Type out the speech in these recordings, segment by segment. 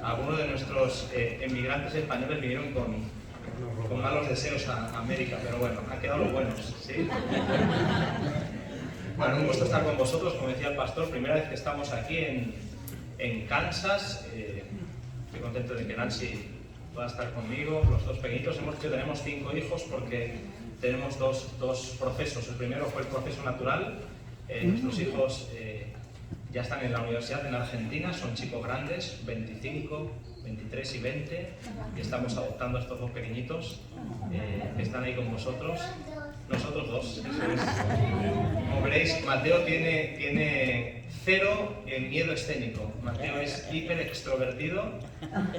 algunos de nuestros emigrantes españoles vinieron con malos deseos a América, pero bueno, han quedado los buenos, ¿sí? Bueno, un gusto estar con vosotros, como decía el pastor, primera vez que estamos aquí en Kansas. Estoy contento de que Nancy pueda estar conmigo, los dos pequeñitos. Hemos dicho que tenemos 5 hijos porque tenemos dos procesos. El primero fue el proceso natural. Nuestros hijos ya están en la universidad en Argentina, son chicos grandes, 25, 23 y 20, y estamos adoptando a estos 2 pequeñitos que están ahí con vosotros. Nosotros 2, eso es. Como veréis, Mateo tiene 0 miedo escénico. Mateo es hiper extrovertido,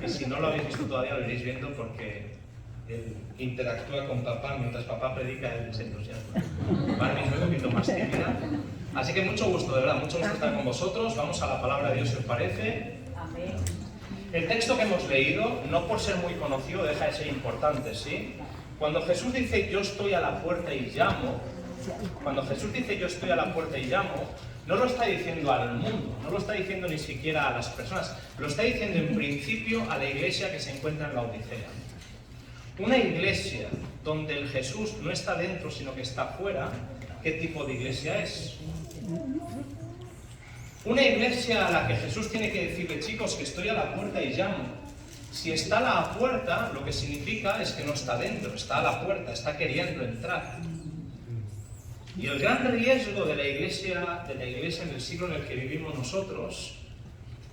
y si no lo habéis visto todavía lo iréis viendo porque él interactúa con papá, mientras papá predica, él se entusiasma. Barbie es un poquito más tímida. Así que mucho gusto, de verdad, mucho gusto estar con vosotros. Vamos a la palabra de Dios, si os parece. Amén. El texto que hemos leído, no por ser muy conocido, deja de ser importante, ¿sí? Cuando Jesús dice yo estoy a la puerta y llamo, no lo está diciendo al mundo, no lo está diciendo ni siquiera a las personas, lo está diciendo en principio a la iglesia que se encuentra en Laodicea. Una iglesia donde el Jesús no está dentro sino que está fuera, ¿qué tipo de iglesia es? Una iglesia a la que Jesús tiene que decirle, chicos, que estoy a la puerta y llamo. Si está a la puerta, lo que significa es que no está dentro, está a la puerta, está queriendo entrar. Y el gran riesgo de la iglesia en el siglo en el que vivimos nosotros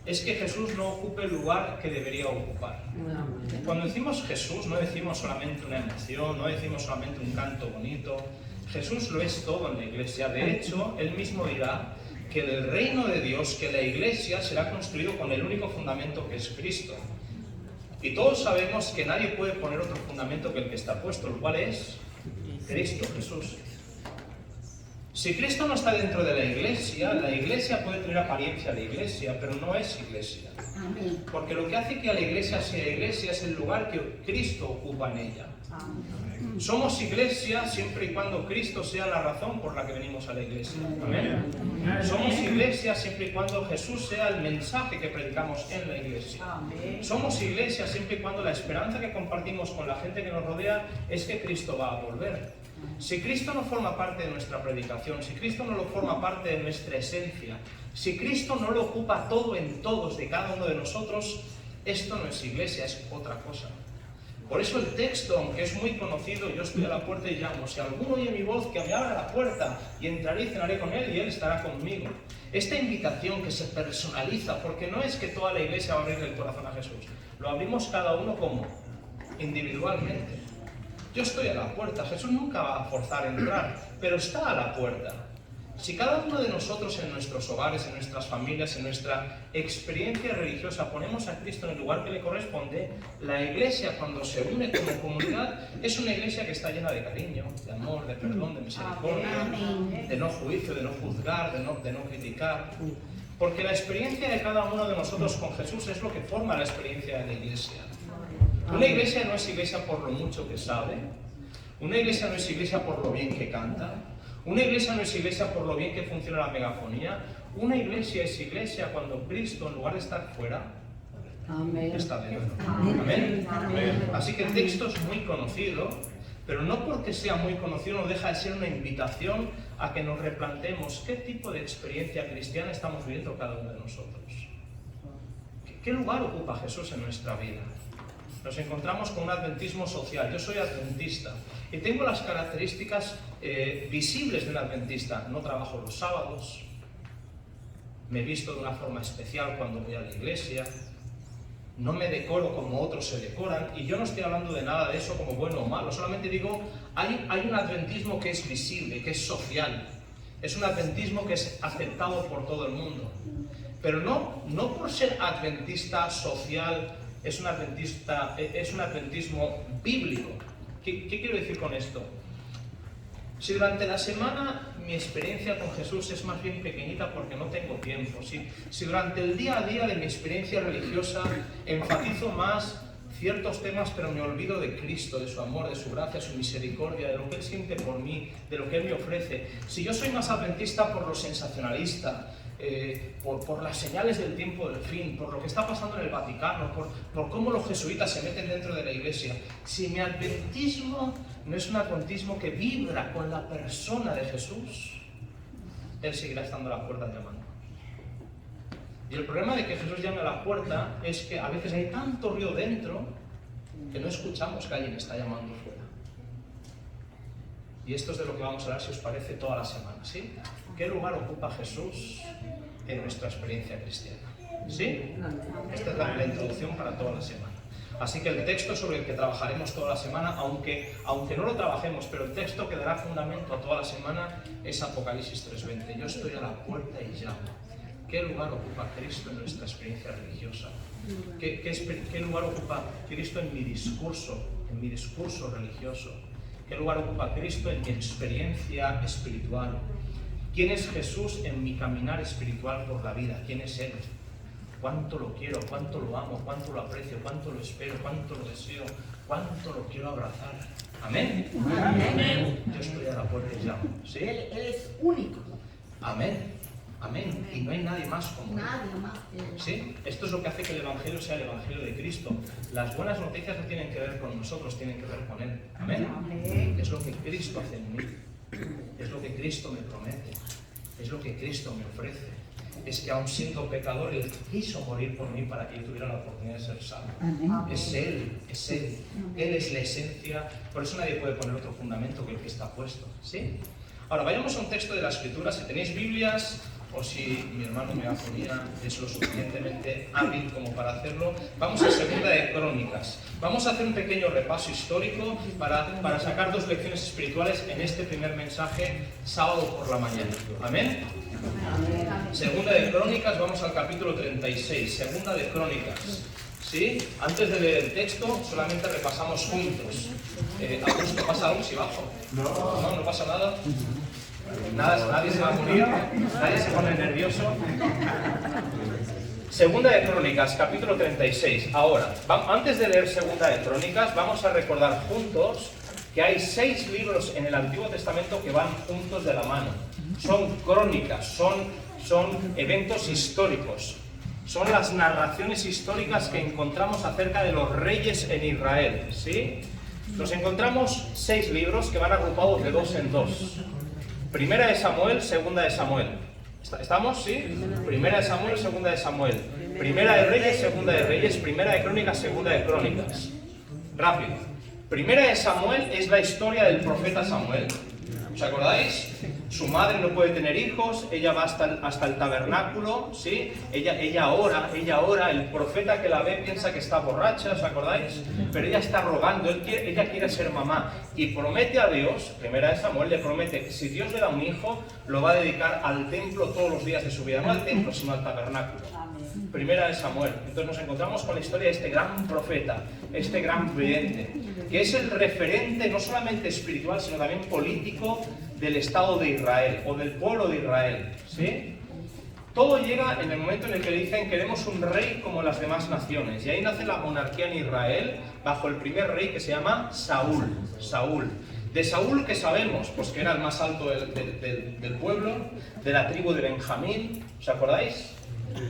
es que Jesús no ocupe el lugar que debería ocupar. Cuando decimos Jesús, no decimos solamente una emoción, no decimos solamente un canto bonito. Jesús lo es todo en la iglesia. De hecho, él mismo dirá que el reino de Dios, que la iglesia será construido con el único fundamento que es Cristo. Y todos sabemos que nadie puede poner otro fundamento que el que está puesto, el cual es Cristo Jesús. Si Cristo no está dentro de la iglesia puede tener apariencia de iglesia, pero no es iglesia. Porque lo que hace que a la iglesia sea iglesia es el lugar que Cristo ocupa en ella. Somos iglesia siempre y cuando Cristo sea la razón por la que venimos a la iglesia. Amén. Somos iglesia siempre y cuando Jesús sea el mensaje que predicamos en la iglesia. Somos iglesia siempre y cuando la esperanza que compartimos con la gente que nos rodea es que Cristo va a volver. Si Cristo no forma parte de nuestra predicación, si Cristo no lo forma parte de nuestra esencia, si Cristo no lo ocupa todo en todos de cada uno de nosotros, esto no es iglesia, es otra cosa. Por eso el texto, aunque es muy conocido, yo estoy a la puerta y llamo. Si alguno oye mi voz, que me abra la puerta, y entraré y cenaré con él, y él estará conmigo. Esta invitación que se personaliza, porque no es que toda la iglesia va a abrirle el corazón a Jesús. Lo abrimos cada uno como individualmente. Yo estoy a la puerta, Jesús nunca va a forzar a entrar, pero está a la puerta. Si cada uno de nosotros en nuestros hogares, en nuestras familias, en nuestra experiencia religiosa ponemos a Cristo en el lugar que le corresponde, la iglesia cuando se une como comunidad es una iglesia que está llena de cariño, de amor, de perdón, de misericordia, de no juicio, de no juzgar, de no criticar. Porque la experiencia de cada uno de nosotros con Jesús es lo que forma la experiencia de la iglesia. Una iglesia no es iglesia por lo mucho que sabe, una iglesia no es iglesia por lo bien que canta, una iglesia no es iglesia por lo bien que funciona la megafonía. Una iglesia es iglesia cuando Cristo, en lugar de estar fuera, está dentro. Amén. Así que el texto es muy conocido, pero no porque sea muy conocido no deja de ser una invitación a que nos replanteemos qué tipo de experiencia cristiana estamos viviendo cada uno de nosotros. ¿Qué lugar ocupa Jesús en nuestra vida? Nos encontramos con un adventismo social. Yo soy adventista y tengo las características visibles de un adventista. No trabajo los sábados, me visto de una forma especial cuando voy a la iglesia, no me decoro como otros se decoran, y yo no estoy hablando de nada de eso como bueno o malo, solamente digo, hay un adventismo que es visible, que es social, es un adventismo que es aceptado por todo el mundo, pero no por ser adventista social. Es un adventismo bíblico. ¿Qué quiero decir con esto? Si durante la semana mi experiencia con Jesús es más bien pequeñita porque no tengo tiempo, si durante el día a día de mi experiencia religiosa enfatizo más ciertos temas pero me olvido de Cristo, de su amor, de su gracia, su misericordia, de lo que Él siente por mí, de lo que Él me ofrece, si yo soy más adventista por lo sensacionalista, por las señales del tiempo del fin, por lo que está pasando en el Vaticano, por cómo los jesuitas se meten dentro de la Iglesia, si mi adventismo no es un adventismo que vibra con la persona de Jesús, Él seguirá estando a la puerta llamando. Y el problema de que Jesús llame a la puerta es que a veces hay tanto ruido dentro que no escuchamos que alguien está llamando fuera. Y esto es de lo que vamos a hablar, si os parece, toda la semana, ¿sí? ¿Qué lugar ocupa Jesús en nuestra experiencia cristiana? ¿Sí? Esta es la introducción para toda la semana. Así que el texto sobre el que trabajaremos toda la semana, aunque no lo trabajemos, pero el texto que dará fundamento a toda la semana es Apocalipsis 3:20. Yo estoy a la puerta y llamo. ¿Qué lugar ocupa Cristo en nuestra experiencia religiosa? ¿Qué lugar ocupa Cristo en mi discurso religioso? ¿Qué lugar ocupa Cristo en mi experiencia espiritual? ¿Quién es Jesús en mi caminar espiritual por la vida? ¿Quién es Él? ¿Cuánto lo quiero? ¿Cuánto lo amo? ¿Cuánto lo aprecio? ¿Cuánto lo espero? ¿Cuánto lo deseo? ¿Cuánto lo quiero abrazar? ¿Amén? Amén. Yo estoy a la puerta y llamo. ¿Sí? Él es único. Amén. Amén. Y no hay nadie más como Él. Nadie más que Él. ¿Sí? Esto es lo que hace que el Evangelio sea el Evangelio de Cristo. Las buenas noticias no tienen que ver con nosotros, tienen que ver con Él. Amén. Amén. Es lo que Cristo hace en mí. Es lo que Cristo me promete. Es lo que Cristo me ofrece. Es que aun siendo pecador, Él quiso morir por mí para que yo tuviera la oportunidad de ser salvo. Es Él, es Él. Él es la esencia. Por eso nadie puede poner otro fundamento que el que está puesto. ¿Sí? Ahora, vayamos a un texto de la Escritura. Si tenéis Biblias, o si mi hermano Megafonía es lo suficientemente hábil como para hacerlo, vamos a Segunda de Crónicas. Vamos a hacer un pequeño repaso histórico para sacar dos lecciones espirituales en este primer mensaje, sábado por la mañana. ¿Amén? Segunda de Crónicas, vamos al capítulo 36. Segunda de Crónicas. ¿Sí? Antes de leer el texto, solamente repasamos juntos. Augusto, ¿pasa algo si bajo? No pasa nada. Nadie se va a morir, nadie se pone nervioso. Segunda de Crónicas, capítulo 36. Ahora, antes de leer Segunda de Crónicas, vamos a recordar juntos que hay 6 libros en el Antiguo Testamento que van juntos de la mano. Son crónicas, son eventos históricos. Son las narraciones históricas que encontramos acerca de los reyes en Israel. ¿Sí? Nos encontramos 6 libros que van agrupados de 2 en 2. Primera de Samuel, Segunda de Samuel. ¿Estamos? ¿Sí? Primera de Samuel, Segunda de Samuel. Primera de Reyes, Segunda de Reyes. Primera de Crónicas, Segunda de Crónicas. Rápido. Primera de Samuel es la historia del profeta Samuel. ¿Os acordáis? Su madre no puede tener hijos, ella va hasta el tabernáculo, ¿sí? Ella ora, el profeta que la ve piensa que está borracha, ¿os acordáis? Pero ella está rogando, ella quiere ser mamá y promete a Dios, Primera de Samuel le promete que si Dios le da un hijo, lo va a dedicar al templo todos los días de su vida, no al templo, sino al tabernáculo. Primera de Samuel. Entonces nos encontramos con la historia de este gran profeta, este gran vidente, que es el referente no solamente espiritual, sino también político del Estado de Israel, o del pueblo de Israel, ¿sí? Todo llega en el momento en el que dicen queremos un rey como las demás naciones, y ahí nace la monarquía en Israel, bajo el primer rey que se llama Saúl. De Saúl, ¿qué sabemos? Pues que era el más alto del pueblo, de la tribu de Benjamín, ¿os acordáis?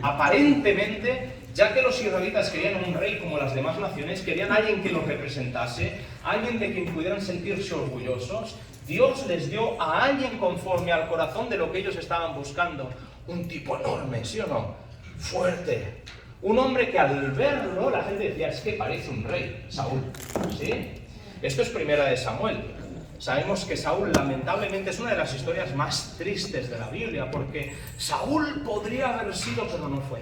Aparentemente, ya que los israelitas querían un rey como las demás naciones, querían a alguien que los representase, alguien de quien pudieran sentirse orgullosos, Dios les dio a alguien conforme al corazón de lo que ellos estaban buscando. Un tipo enorme, ¿sí o no? Fuerte. Un hombre que al verlo la gente decía, es que parece un rey, Saúl. ¿Sí? Esto es Primera de Samuel. Sabemos que Saúl, lamentablemente, es una de las historias más tristes de la Biblia, porque Saúl podría haber sido, pero no fue.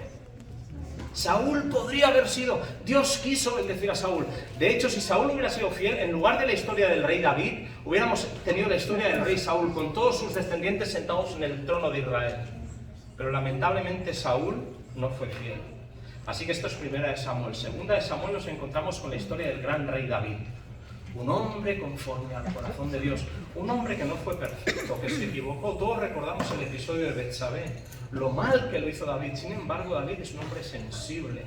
Saúl podría haber sido. Dios quiso bendecir a Saúl. De hecho, si Saúl hubiera sido fiel, en lugar de la historia del rey David, hubiéramos tenido la historia del rey Saúl, con todos sus descendientes sentados en el trono de Israel. Pero lamentablemente Saúl no fue fiel. Así que esto es Primera de Samuel. Segunda de Samuel nos encontramos con la historia del gran rey David. Un hombre conforme al corazón de Dios. Un hombre que no fue perfecto, que se equivocó. Todos recordamos el episodio de Betsabé. Lo mal que lo hizo David. Sin embargo, David es un hombre sensible.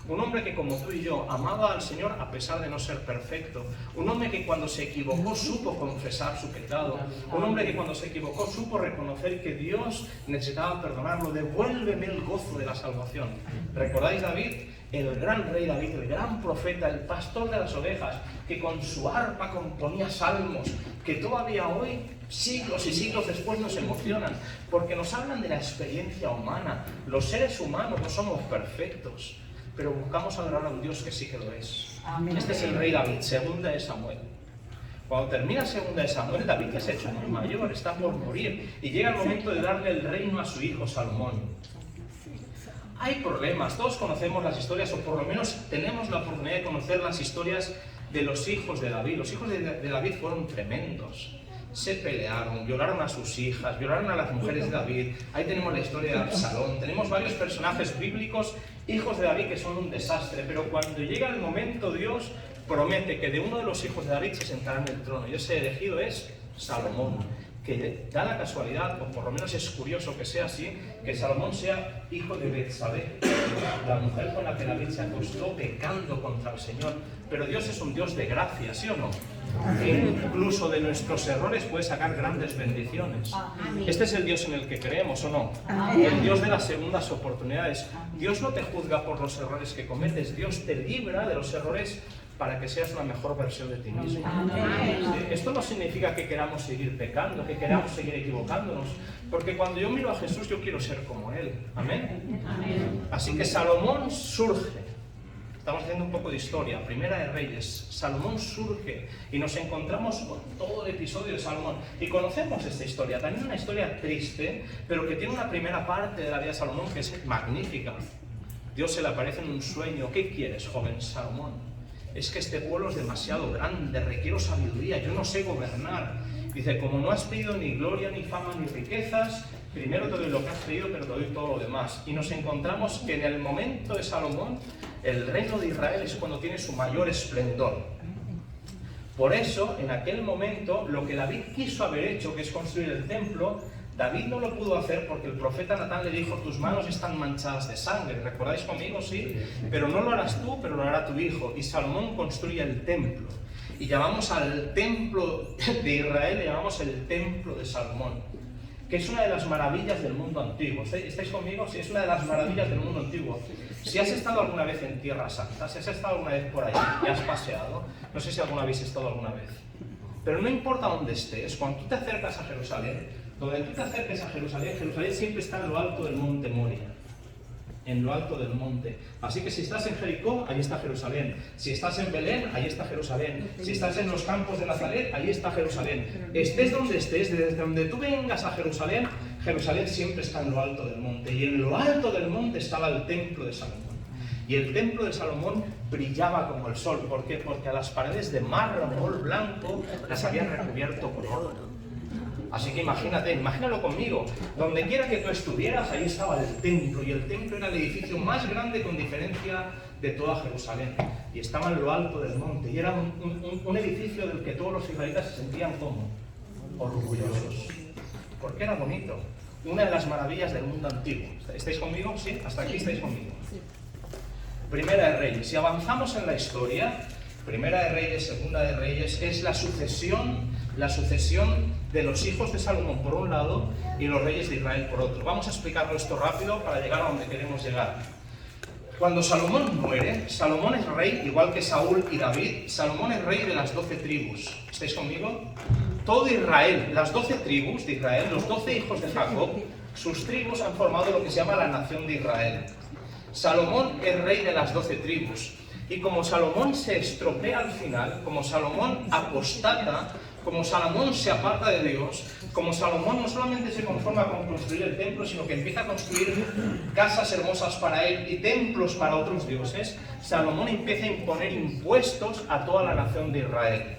Un hombre que, como tú y yo, amaba al Señor a pesar de no ser perfecto. Un hombre que cuando se equivocó supo confesar su pecado. Un hombre que cuando se equivocó supo reconocer que Dios necesitaba perdonarlo. Devuélveme el gozo de la salvación. ¿Recordáis David? El gran rey David, el gran profeta, el pastor de las ovejas, que con su arpa componía salmos, que todavía hoy, siglos y siglos después, nos emocionan, porque nos hablan de la experiencia humana. Los seres humanos no somos perfectos, pero buscamos adorar a un Dios que sí que lo es. Amén. Este es el rey David, segunda de Samuel. Cuando termina segunda de Samuel, David ya se ha hecho muy mayor, está por morir, y llega el momento de darle el reino a su hijo Salomón. Hay problemas, todos conocemos las historias, o por lo menos tenemos la oportunidad de conocer las historias de los hijos de David. Los hijos de David fueron tremendos. Se pelearon, violaron a sus hijas, violaron a las mujeres de David. Ahí tenemos la historia de Absalón. Tenemos varios personajes bíblicos, hijos de David, que son un desastre. Pero cuando llega el momento, Dios promete que de uno de los hijos de David se sentará en el trono. Y ese elegido es Salomón, que da la casualidad, o por lo menos es curioso que sea así, que Salomón sea hijo de Betsabé, la mujer con la que David se acostó pecando contra el Señor. Pero Dios es un Dios de gracia, ¿sí o no? Que incluso de nuestros errores puede sacar grandes bendiciones. Este es el Dios en el que creemos, ¿o no? El Dios de las segundas oportunidades. Dios no te juzga por los errores que cometes, Dios te libra de los errores para que seas una mejor versión de ti mismo. Esto no significa que queramos seguir pecando, que queramos seguir equivocándonos, porque cuando yo miro a Jesús yo quiero ser como Él. ¿Amén? Así que Salomón surge. Estamos haciendo un poco de historia, Primera de Reyes. Salomón surge y nos encontramos con todo el episodio de Salomón. Y conocemos esta historia, también una historia triste, pero que tiene una primera parte de la vida de Salomón que es magnífica. Dios se le aparece en un sueño. ¿Qué quieres, joven Salomón? Es que este pueblo es demasiado grande, requiero sabiduría, yo no sé gobernar. Dice, como no has pedido ni gloria, ni fama, ni riquezas, primero te doy lo que has pedido, pero te doy todo lo demás. Y nos encontramos que en el momento de Salomón, el reino de Israel es cuando tiene su mayor esplendor. Por eso, en aquel momento, lo que David quiso haber hecho, que es construir el templo, David no lo pudo hacer porque el profeta Natán le dijo, tus manos están manchadas de sangre. ¿Recordáis conmigo? Sí. Pero no lo harás tú, pero lo hará tu hijo. Y Salomón construye el templo. Y llamamos al templo de Israel, le llamamos el templo de Salomón, que es una de las maravillas del mundo antiguo. ¿Estáis conmigo? Sí, es una de las maravillas del mundo antiguo. Si has estado alguna vez en Tierra Santa, si has estado alguna vez por allí y has paseado, no sé si alguna habéis estado alguna vez, pero no importa dónde estés, cuando tú te acercas a Jerusalén, donde tú te acerques a Jerusalén, Jerusalén siempre está en lo alto del monte Moria, en lo alto del monte. Así que si estás en Jericó, ahí está Jerusalén. Si estás en Belén, ahí está Jerusalén. Si estás en los campos de Nazaret, ahí está Jerusalén. Estés donde estés, desde donde tú vengas a Jerusalén, Jerusalén siempre está en lo alto del monte. Y en lo alto del monte estaba el templo de Salomón. Y el templo de Salomón brillaba como el sol. ¿Por qué? Porque a las paredes de mármol blanco las habían recubierto con oro. Así que imagínalo conmigo, donde quiera que tú estuvieras, ahí estaba el templo, y el templo era el edificio más grande con diferencia de toda Jerusalén, y estaba en lo alto del monte, y era un edificio del que todos los israelitas se sentían como orgullosos, porque era bonito, una de las maravillas del mundo antiguo. ¿Estáis conmigo? ¿Sí? ¿Hasta aquí estáis conmigo? Primera de Reyes. Si avanzamos en la historia, Primera de Reyes, Segunda de Reyes, es la sucesión de los hijos de Salomón por un lado y los reyes de Israel por otro. Vamos a explicarlo esto rápido para llegar a donde queremos llegar. Cuando Salomón muere, Salomón es rey, igual que Saúl y David. Salomón es rey de las 12 tribus. ¿Estáis conmigo? Todo Israel, las 12 tribus de Israel, los 12 hijos de Jacob, sus tribus han formado lo que se llama la nación de Israel. Salomón es rey de las 12 tribus. Y como Salomón se estropea al final, como Salomón apostata, como Salomón se aparta de Dios, como Salomón no solamente se conforma con construir el templo, sino que empieza a construir casas hermosas para él y templos para otros dioses, Salomón empieza a imponer impuestos a toda la nación de Israel.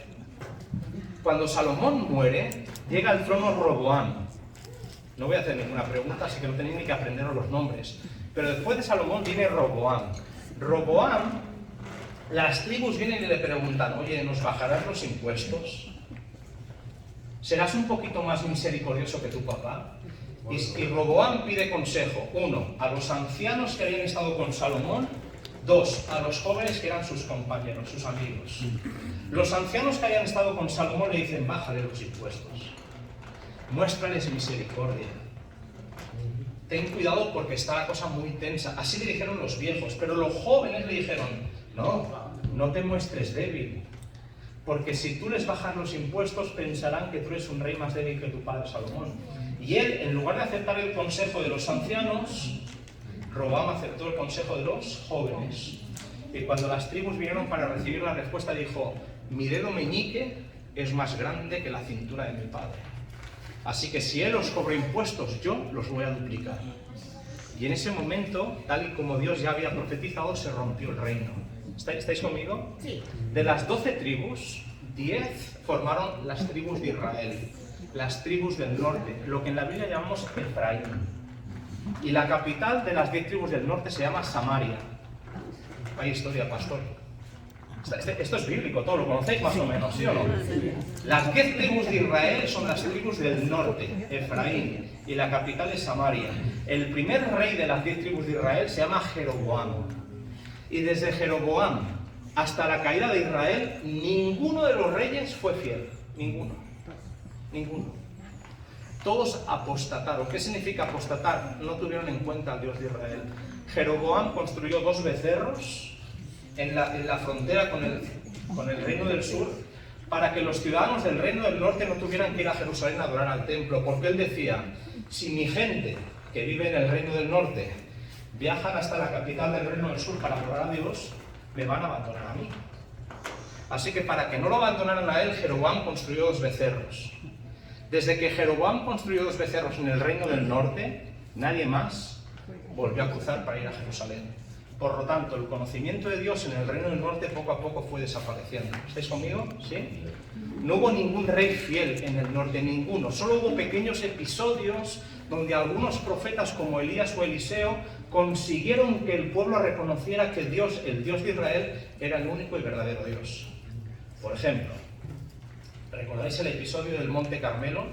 Cuando Salomón muere, llega al trono Roboam. No voy a hacer ninguna pregunta, así que no tenéis ni que aprenderos los nombres. Pero después de Salomón viene Roboam. Roboam, las tribus vienen y le preguntan, oye, ¿nos bajarás los impuestos? ¿Serás un poquito más misericordioso que tu papá? Y Roboam pide consejo, uno, a los ancianos que habían estado con Salomón, 2, a los jóvenes que eran sus compañeros, sus amigos. Los ancianos que habían estado con Salomón le dicen, bájale los impuestos, muéstrales misericordia. Ten cuidado porque está la cosa muy tensa. Así le dijeron los viejos, pero los jóvenes le dijeron, no te muestres débil, porque si tú les bajas los impuestos pensarán que tú eres un rey más débil que tu padre Salomón. Y él, en lugar de aceptar el consejo de los ancianos, Roboam aceptó el consejo de los jóvenes. Y cuando las tribus vinieron para recibir la respuesta, dijo, mi dedo meñique es más grande que la cintura de mi padre. Así que si él os cobra impuestos, yo los voy a duplicar. Y en ese momento, tal y como Dios ya había profetizado, se rompió el reino. ¿Estáis conmigo? Sí. De las 12 tribus, 10 formaron las tribus de Israel, las tribus del norte, lo que en la Biblia llamamos Efraín. Y la capital de las 10 tribus del norte se llama Samaria. Hay historia, pastor. Esto es bíblico, todo lo conocéis más o menos, ¿sí o no? Las 10 tribus de Israel son las tribus del norte, Efraín, y la capital es Samaria. El primer rey de las 10 tribus de Israel se llama Jeroboam. Y desde Jeroboam hasta la caída de Israel, ninguno de los reyes fue fiel. Ninguno. Todos apostataron. ¿Qué significa apostatar? No tuvieron en cuenta al Dios de Israel. Jeroboam construyó 2 becerros en la frontera con el reino del sur, para que los ciudadanos del reino del norte no tuvieran que ir a Jerusalén a adorar al templo, porque él decía, si mi gente que vive en el reino del norte viajan hasta la capital del reino del sur para adorar a Dios, me van a abandonar a mí. Así que para que no lo abandonaran a él, Jeroboam construyó 2 becerros. Desde que Jeroboam construyó 2 becerros en el reino del norte, nadie más volvió a cruzar para ir a Jerusalén. Por lo tanto, el conocimiento de Dios en el reino del norte poco a poco fue desapareciendo. ¿Estáis conmigo? ¿Sí? No hubo ningún rey fiel en el norte, ninguno. Solo hubo pequeños episodios donde algunos profetas como Elías o Eliseo consiguieron que el pueblo reconociera que Dios, el Dios de Israel, era el único y verdadero Dios. Por ejemplo, ¿recordáis el episodio del Monte Carmelo?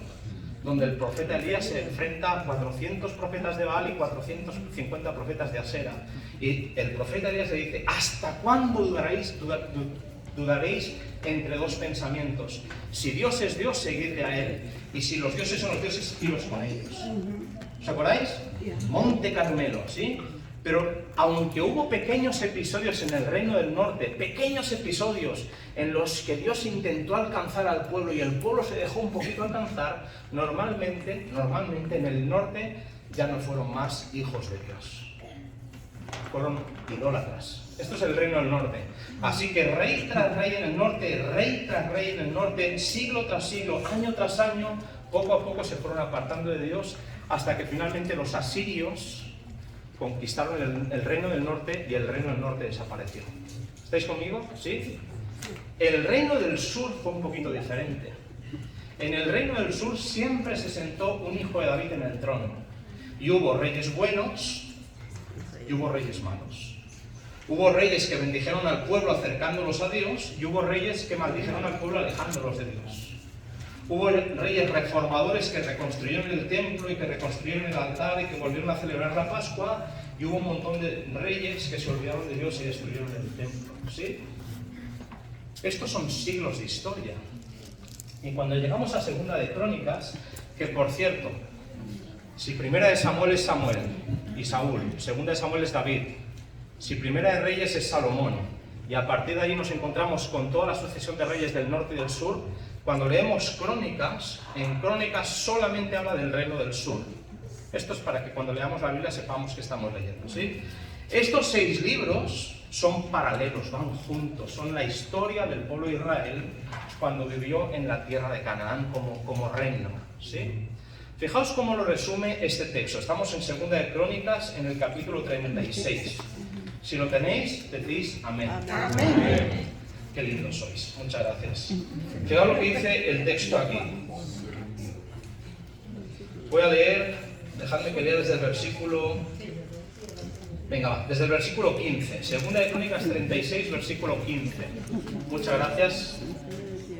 Donde el profeta Elías se enfrenta a 400 profetas de Baal y 450 profetas de Asera. Y el profeta Elías le dice, ¿hasta cuándo dudaréis entre 2 pensamientos? Si Dios es Dios, seguidle a Él. Y si los dioses son los dioses, iros con ellos. ¿Os acordáis? Monte Carmelo, ¿sí? Pero aunque hubo pequeños episodios en el reino del norte, pequeños episodios en los que Dios intentó alcanzar al pueblo y el pueblo se dejó un poquito alcanzar, normalmente en el norte ya no fueron más hijos de Dios. Fueron idólatras. Esto es el reino del norte. Así que rey tras rey en el norte, rey tras rey en el norte, siglo tras siglo, año tras año, poco a poco se fueron apartando de Dios hasta que finalmente los asirios conquistaron el reino del norte y el reino del norte desapareció. ¿Estáis conmigo? ¿Sí? El reino del sur fue un poquito diferente. En el reino del sur siempre se sentó un hijo de David en el trono. Y hubo reyes buenos y hubo reyes malos. Hubo reyes que bendijeron al pueblo acercándolos a Dios y hubo reyes que maldijeron al pueblo alejándolos de Dios. Hubo reyes reformadores que reconstruyeron el templo y que reconstruyeron el altar y que volvieron a celebrar la Pascua, y hubo un montón de reyes que se olvidaron de Dios y destruyeron el templo. ¿Sí? Estos son siglos de historia. Y cuando llegamos a Segunda de Crónicas, que por cierto, si Primera de Samuel es Samuel y Saúl, Segunda de Samuel es David, si Primera de Reyes es Salomón, y a partir de ahí nos encontramos con toda la sucesión de reyes del norte y del sur, cuando leemos Crónicas, en Crónicas solamente habla del reino del sur. Esto es para que cuando leamos la Biblia sepamos qué estamos leyendo, ¿sí? Estos 6 libros son paralelos, van juntos, son la historia del pueblo de Israel cuando vivió en la tierra de Canaán como reino, ¿sí? Fijaos cómo lo resume este texto. Estamos en Segunda de Crónicas, en el capítulo 36. Si lo tenéis, decís amén. Amén. Qué lindos sois, muchas gracias. Fijaos lo que dice el texto aquí. Voy a leer, dejadme que lea desde el versículo... Venga, va, desde el versículo 15. Segunda de Crónicas 36, versículo 15. Muchas gracias.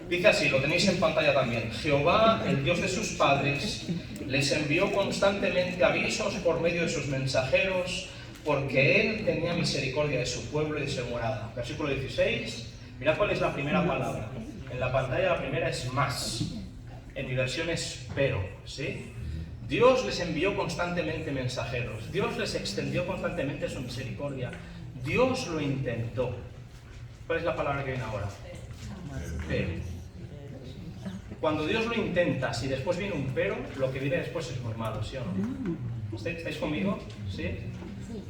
Dice así, lo tenéis en pantalla también. Jehová, el Dios de sus padres, les envió constantemente avisos por medio de sus mensajeros porque Él tenía misericordia de su pueblo y de su morada. Versículo 16, mirad cuál es la primera palabra. En la pantalla la primera es más, en mi versión es pero, ¿sí? Dios les envió constantemente mensajeros, Dios les extendió constantemente su misericordia, Dios lo intentó. ¿Cuál es la palabra que viene ahora? Pero. Cuando Dios lo intenta, si después viene un pero, lo que viene después es muy malo, ¿sí o no? ¿Estáis conmigo? ¿Sí?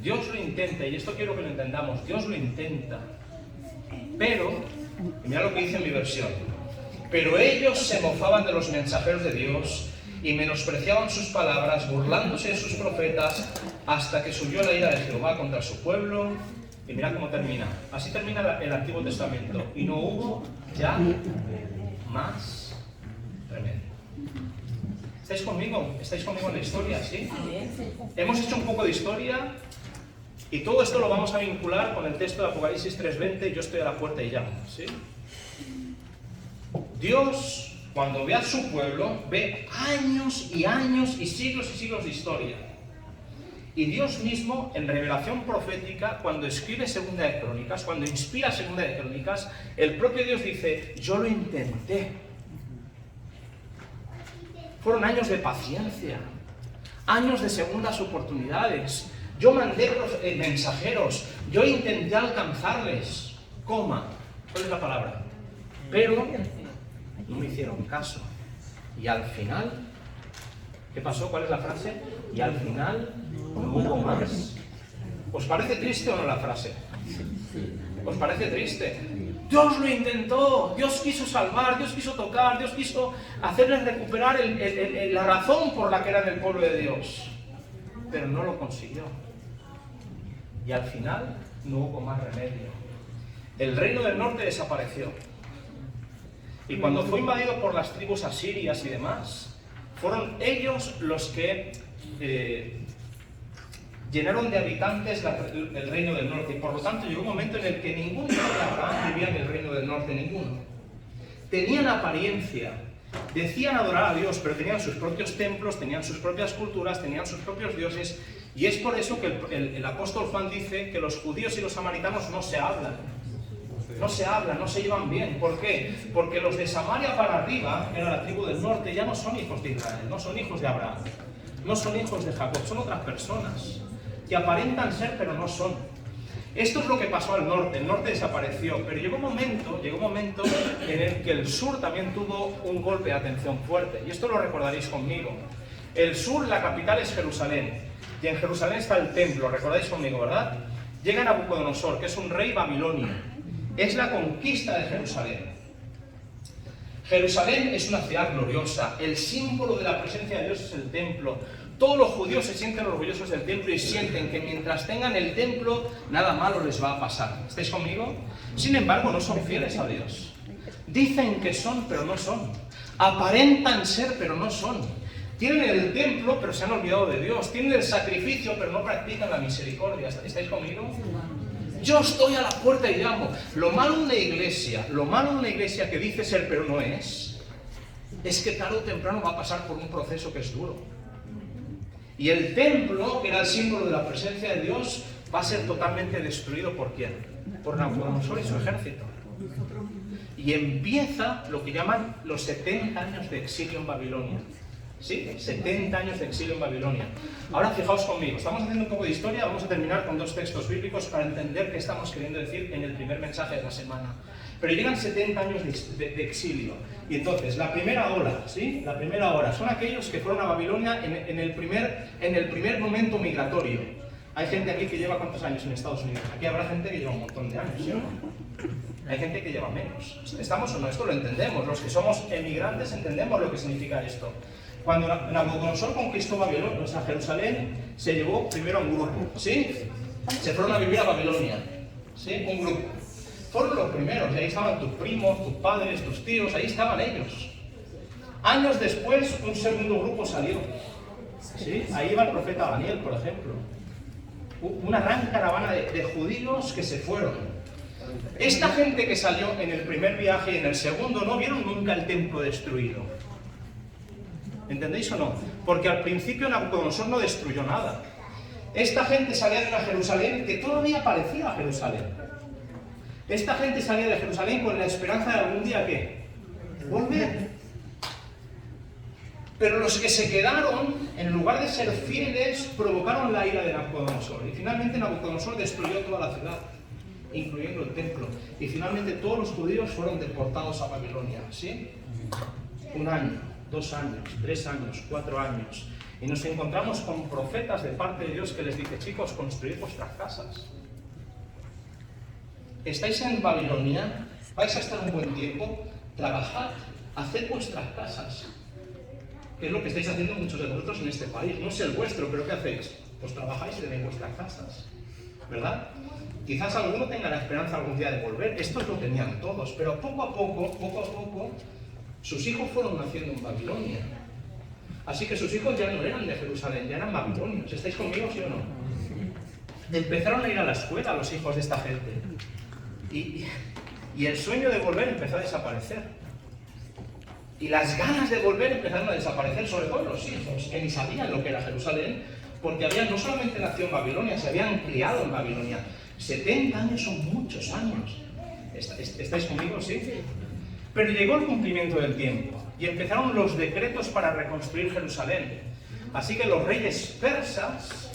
Dios lo intenta, y esto quiero que lo entendamos, Dios lo intenta. Pero, mira lo que dice en mi versión, pero ellos se mofaban de los mensajeros de Dios y menospreciaban sus palabras, burlándose de sus profetas, hasta que subió la ira de Jehová contra su pueblo. Y mira cómo termina. Así termina el Antiguo Testamento. Y no hubo ya más remedio. ¿Estáis conmigo? ¿Estáis conmigo en la historia? ¿Sí? Hemos hecho un poco de historia y todo esto lo vamos a vincular con el texto de Apocalipsis 3:20, yo estoy a la puerta y llamo. ¿Sí? Dios, cuando ve a su pueblo, ve años y años y siglos de historia. Y Dios mismo, en revelación profética, cuando escribe Segunda de Crónicas, cuando inspira Segunda de Crónicas, el propio Dios dice, yo lo intenté. Fueron años de paciencia, años de segundas oportunidades. Yo mandé mensajeros, yo intenté alcanzarles, ¿cuál es la palabra? Pero no me hicieron caso. Y al final, ¿qué pasó? ¿Cuál es la frase? Y al final no hubo más. ¿Os parece triste o no la frase? ¿Os parece triste? Dios lo intentó, Dios quiso salvar, Dios quiso tocar, Dios quiso hacerles recuperar la razón por la que eran el pueblo de Dios. Pero no lo consiguió. Y al final no hubo más remedio. El reino del norte desapareció. Y cuando fue invadido por las tribus asirias y demás, fueron ellos los que llenaron de habitantes el reino del norte. Y por lo tanto llegó un momento en el que ningún hijo de Abraham vivía en el reino del norte, ninguno. Tenían apariencia, decían adorar a Dios, pero tenían sus propios templos, tenían sus propias culturas, tenían sus propios dioses. Y es por eso que el apóstol Juan dice que los judíos y los samaritanos no se hablan. No se hablan, no se llevan bien. ¿Por qué? Porque los de Samaria para arriba, que era la tribu del norte, ya no son hijos de Israel, no son hijos de Abraham, no son hijos de Jacob, son otras personas que aparentan ser pero no son. Esto es lo que pasó al norte, el norte desapareció, pero llegó un momento en el que el sur también tuvo un golpe de atención fuerte, y esto lo recordaréis conmigo. El sur, la capital es Jerusalén, y en Jerusalén está el templo, recordáis conmigo, ¿verdad? Llega Nabucodonosor, que es un rey babilonio, es la conquista de Jerusalén. Jerusalén es una ciudad gloriosa, el símbolo de la presencia de Dios es el templo. Todos los judíos se sienten orgullosos del templo y sienten que mientras tengan el templo, nada malo les va a pasar. ¿Estáis conmigo? Sin embargo, no son fieles a Dios. Dicen que son, pero no son. Aparentan ser, pero no son. Tienen el templo, pero se han olvidado de Dios. Tienen el sacrificio, pero no practican la misericordia. ¿Estáis conmigo? Yo estoy a la puerta y llamo. Lo malo de una iglesia que dice ser, pero no es que tarde o temprano va a pasar por un proceso que es duro. Y el templo, que era el símbolo de la presencia de Dios, va a ser totalmente destruido. ¿Por quién? Por Nabucodonosor y su ejército. Y empieza lo que llaman los 70 años de exilio en Babilonia. ¿Sí? 70 años de exilio en Babilonia. Ahora fijaos conmigo, estamos haciendo un poco de historia, vamos a terminar con dos textos bíblicos para entender qué estamos queriendo decir en el primer mensaje de la semana. Pero llegan 70 años de exilio. Y entonces, la primera ola, ¿sí? La primera ola son aquellos que fueron a Babilonia en el primer momento migratorio. Hay gente aquí que lleva ¿cuántos años en Estados Unidos? Aquí habrá gente que lleva un montón de años, ¿sí o no? Hay gente que lleva menos. ¿Estamos o no? Esto lo entendemos. Los que somos emigrantes entendemos lo que significa esto. Cuando Nabucodonosor conquistó Babilonia, o sea, Jerusalén, se llevó primero a un grupo, ¿sí? Se fueron a vivir a Babilonia, ¿sí? Un grupo. Fueron los primeros, y ahí estaban tus primos, tus padres, tus tíos, ahí estaban ellos. Años después, un segundo grupo salió, ¿sí? Ahí iba el profeta Daniel, por ejemplo. Una gran caravana de judíos que se fueron. Esta gente que salió en el primer viaje y en el segundo no vieron nunca el templo destruido. ¿Entendéis o no? Porque al principio Nabucodonosor no destruyó nada. Esta gente salía de una Jerusalén que todavía parecía Jerusalén. Esta gente salía de Jerusalén con la esperanza de algún día, ¿qué? Volver. Pero los que se quedaron, en lugar de ser fieles, provocaron la ira de Nabucodonosor. Y finalmente Nabucodonosor destruyó toda la ciudad, incluyendo el templo. Y finalmente todos los judíos fueron deportados a Babilonia. ¿Sí? 1 año, 2 años, 3 años, 4 años. Y nos encontramos con profetas de parte de Dios que les dice: chicos, construid vuestras casas. Estáis en Babilonia, vais a estar un buen tiempo, trabajad, haced vuestras casas. Que es lo que estáis haciendo muchos de vosotros en este país. No es el vuestro, pero ¿qué hacéis? Pues trabajáis y tenéis vuestras casas, ¿verdad? Quizás alguno tenga la esperanza algún día de volver. Estos lo tenían todos, pero poco a poco, sus hijos fueron naciendo en Babilonia. Así que sus hijos ya no eran de Jerusalén, ya eran babilonios. ¿Estáis conmigo, sí o no? Empezaron a ir a la escuela los hijos de esta gente. Y el sueño de volver empezó a desaparecer. Y las ganas de volver empezaron a desaparecer, sobre todo los hijos, que ni sabían lo que era Jerusalén, porque habían no solamente nacido en Babilonia, se habían criado en Babilonia. 70 años son muchos años. ¿Estáis conmigo? Sí. Pero llegó el cumplimiento del tiempo y empezaron los decretos para reconstruir Jerusalén. Así que los reyes persas,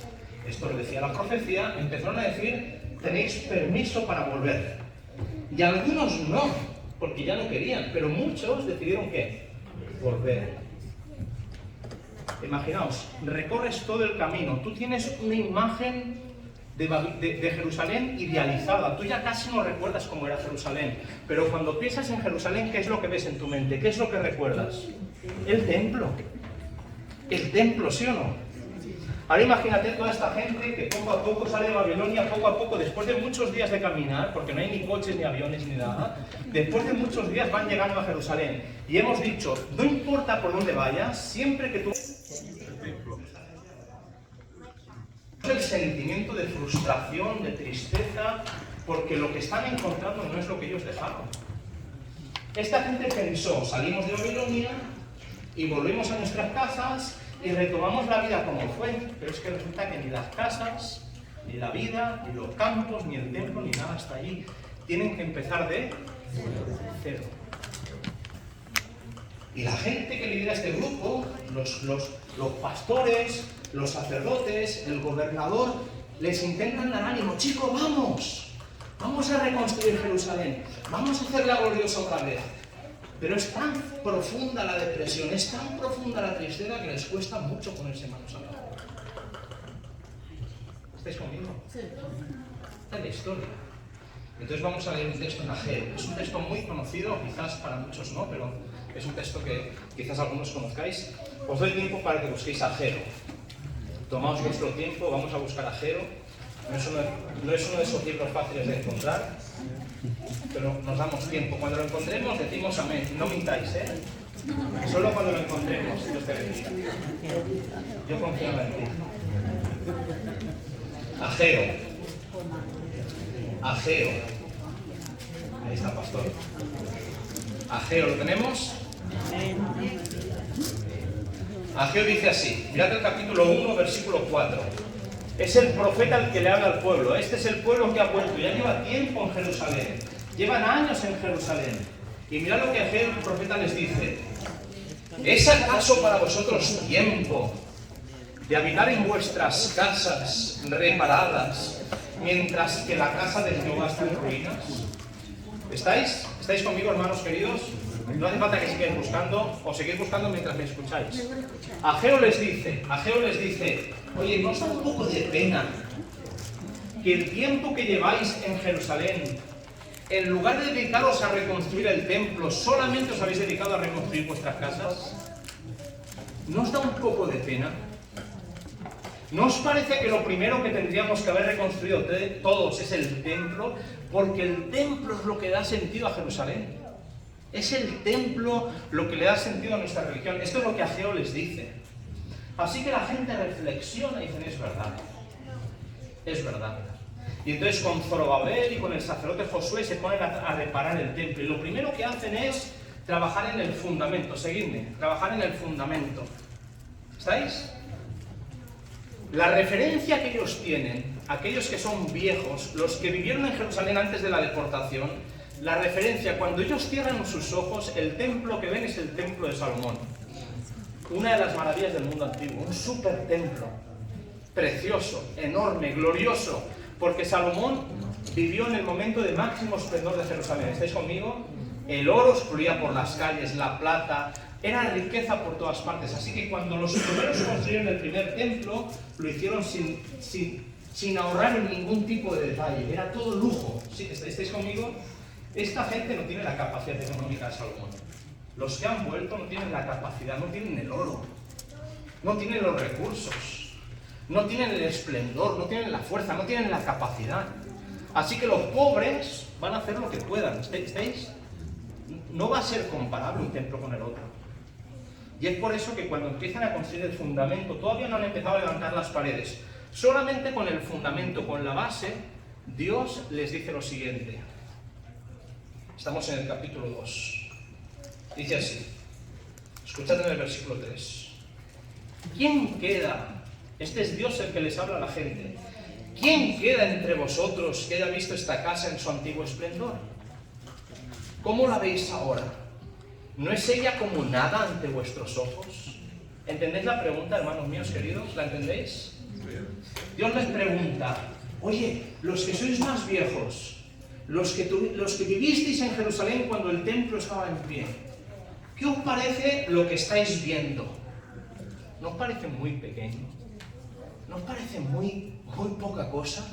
esto lo decía la profecía, empezaron a decir: tenéis permiso para volver. Y algunos no, porque ya no querían, pero muchos decidieron ¿qué? Volver. Imaginaos, recorres todo el camino, tú tienes una imagen de Jerusalén idealizada, tú ya casi no recuerdas cómo era Jerusalén, pero cuando piensas en Jerusalén, ¿qué es lo que ves en tu mente? ¿Qué es lo que recuerdas? El templo, ¿sí o no? Ahora imagínate toda esta gente que poco a poco sale de Babilonia, poco a poco, después de muchos días de caminar, porque no hay ni coches, ni aviones, ni nada, después de muchos días van llegando a Jerusalén. Y hemos dicho, no importa por dónde vayas, siempre que tú... El sentimiento de frustración, de tristeza, porque lo que están encontrando no es lo que ellos dejaron. Esta gente pensó, salimos de Babilonia y volvemos a nuestras casas y retomamos la vida como fue, pero es que resulta que ni las casas, ni la vida, ni los campos, ni el templo, ni nada está allí. Tienen que empezar de cero. Y la gente que lidera este grupo, los pastores, los sacerdotes, el gobernador, les intentan dar ánimo. Chicos, vamos a reconstruir Jerusalén, vamos a hacerla gloriosa otra vez. Pero es tan profunda la depresión, es tan profunda la tristeza que les cuesta mucho ponerse manos a la obra. ¿Estáis conmigo? Sí. Esta es la historia. Entonces vamos a leer un texto en Ageo. Es un texto muy conocido, quizás para muchos no, pero es un texto que quizás algunos conozcáis. Os doy tiempo para que busquéis Ageo. Tomaos vuestro tiempo, vamos a buscar Ageo. No es uno de esos libros fáciles de encontrar, pero nos damos tiempo. Cuando lo encontremos decimos amén. No mintáis, ¿eh? Solo cuando lo encontremos, Dios te bendiga. Yo confío en ti. Ageo. Ahí está, pastor. Ageo, ¿lo tenemos? Ageo dice así, mirad el capítulo 1, versículo 4. Es el profeta el que le habla al pueblo. Este es el pueblo que ha vuelto, ya lleva tiempo en Jerusalén. Llevan años en Jerusalén. Y mirad lo que Ageo, el profeta, les dice. ¿Es acaso para vosotros tiempo de habitar en vuestras casas reparadas, mientras que la casa de Jehová está en ruinas? ¿Estáis conmigo, hermanos queridos? No hace falta que sigáis buscando, o seguís buscando mientras me escucháis. Ageo les dice, oye, ¿no os da un poco de pena que el tiempo que lleváis en Jerusalén, en lugar de dedicaros a reconstruir el templo, solamente os habéis dedicado a reconstruir vuestras casas? ¿No os da un poco de pena? ¿No os parece que lo primero que tendríamos que haber reconstruido todos es el templo? Porque el templo es lo que da sentido a Jerusalén. Es el templo lo que le da sentido a nuestra religión. Esto es lo que Ageo les dice. Así que la gente reflexiona y dicen, es verdad. Es verdad. Y entonces con Zorobabel y con el sacerdote Josué se ponen a reparar el templo. Y lo primero que hacen es trabajar en el fundamento. Seguidme. Trabajar en el fundamento. ¿Estáis? La referencia que ellos tienen, aquellos que son viejos, los que vivieron en Jerusalén antes de la deportación, la referencia, cuando ellos cierran sus ojos, el templo que ven es el templo de Salomón. Una de las maravillas del mundo antiguo, un súper templo, precioso, enorme, glorioso, porque Salomón vivió en el momento de máximo esplendor de Jerusalén. ¿Estáis conmigo? El oro fluía por las calles, la plata, era riqueza por todas partes. Así que cuando los primeros construyeron el primer templo, lo hicieron sin ahorrar en ningún tipo de detalle. Era todo lujo. ¿Sí? ¿Estáis conmigo? Esta gente no tiene la capacidad económica de Salomón. Los que han vuelto no tienen la capacidad, no tienen el oro, no tienen los recursos, no tienen el esplendor, no tienen la fuerza, no tienen la capacidad. Así que los pobres van a hacer lo que puedan. ¿Estáis? No va a ser comparable un templo con el otro. Y es por eso que cuando empiezan a construir el fundamento, todavía no han empezado a levantar las paredes. Solamente con el fundamento, con la base, Dios les dice lo siguiente. Estamos en el capítulo 2. Dice así. Escuchad en el versículo 3. ¿Quién queda? Este es Dios el que les habla a la gente. ¿Quién queda entre vosotros que haya visto esta casa en su antiguo esplendor? ¿Cómo la veis ahora? ¿No es ella como nada ante vuestros ojos? ¿Entendéis la pregunta, hermanos míos queridos? ¿La entendéis? Dios les pregunta, oye, los que sois más viejos, los que vivisteis en Jerusalén cuando el templo estaba en pie, ¿qué os parece lo que estáis viendo? ¿No os parece muy pequeño? ¿No os parece muy poca cosa?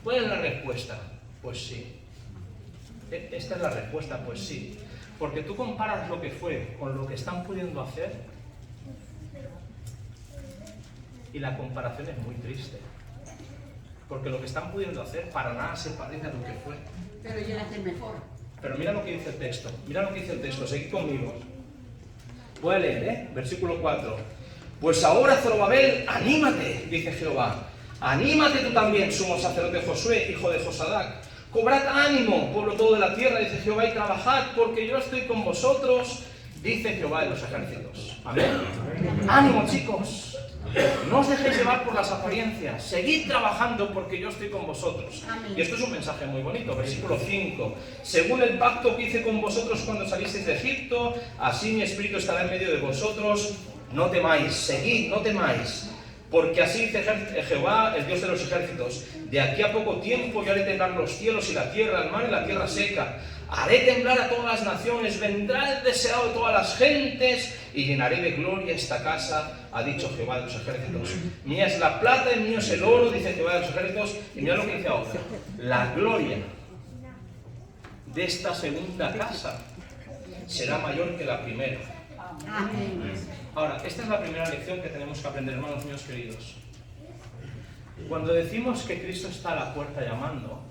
¿Cuál es la respuesta? Pues sí. Esta es la respuesta, pues sí. Porque tú comparas lo que fue con lo que están pudiendo hacer y la comparación es muy triste. Porque lo que están pudiendo hacer para nada se parece a lo que fue. Pero yo la hacen mejor. Pero mira lo que dice el texto. Mira lo que dice el texto. Seguid conmigo. Voy a leer, Versículo 4. Pues ahora, Zorobabel, anímate, dice Jehová. Anímate tú también, sumo sacerdote Josué, hijo de Josadac. Cobrad ánimo, pueblo todo de la tierra, dice Jehová, y trabajad, porque yo estoy con vosotros, dice Jehová de los ejércitos. Amén. Ánimo, chicos. No os dejéis llevar por las apariencias. Seguid trabajando porque yo estoy con vosotros. Amén. Y esto es un mensaje muy bonito. Versículo 5. Según el pacto que hice con vosotros cuando salisteis de Egipto, así mi espíritu estará en medio de vosotros. No temáis, seguid, no temáis. Porque así dice Jehová, el Dios de los ejércitos. De aquí a poco tiempo yo haré temblar los cielos y la tierra, el mar y la tierra seca. Haré temblar a todas las naciones, vendrá el deseado de todas las gentes y llenaré de gloria esta casa, ha dicho Jehová de los ejércitos. Mía es la plata y mío es el oro, dice Jehová de los ejércitos. Y mira lo que dice ahora. La gloria de esta segunda casa será mayor que la primera. Amén. Ahora, esta es la primera lección que tenemos que aprender, hermanos míos queridos. Cuando decimos que Cristo está a la puerta llamando,